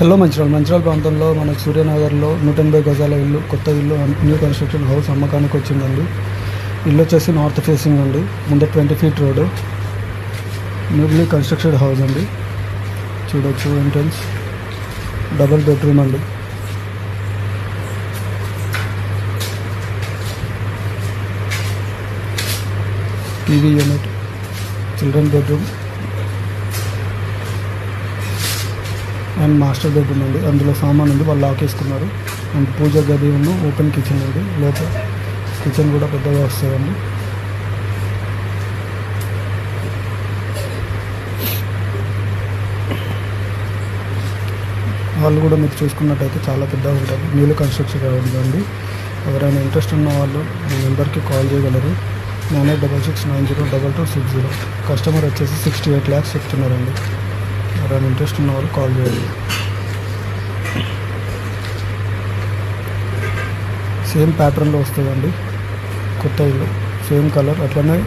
Hello Mancherial ప్రాంతంలో మన సూర్యనగర్లో 180 గజాల ఇల్లు, కొత్త ఇల్లు, న్యూ కన్స్ట్రక్షన్ హౌస్ అమ్మకానికి వచ్చిందండి. ఇల్లు వచ్చేసి నార్త్ ఫేసింగ్ అండి. ముందు 20 feet road, newly constructed house అండి. చూడొచ్చు ఎంట్రన్స్, డబుల్ బెడ్రూమ్ అండి. TV unit, children bedroom and master bedroom అండి. అందులో సామాన్ ఉంది, వాళ్ళు లాక్ వేసుకున్నారు. అండ్ పూజ గది ఉన్న ఓపెన్ కిచెన్ అండి. లోపల కిచెన్ కూడా పెద్దగా వస్తుందండి. వాళ్ళు కూడా మీరు చూసుకున్నట్టయితే చాలా పెద్దగా ఉంటుంది. న్యూలీ కన్స్ట్రక్షన్ ఉందండి. ఎవరైనా ఇంట్రెస్ట్ ఉన్న వాళ్ళు మీ నెంబర్కి కాల్ చేయగలరు. 9866902260. కస్టమర్ వచ్చేసి 68 lakhs చెప్తున్నారండి. ఎవరైనా ఇంట్రెస్ట్ ఉన్న వాళ్ళు కాల్ చేయండి. సేమ్ ప్యాటర్న్లో వస్తుందండి కొత్త ఇల్లు, సేమ్ కలర్, అట్లనే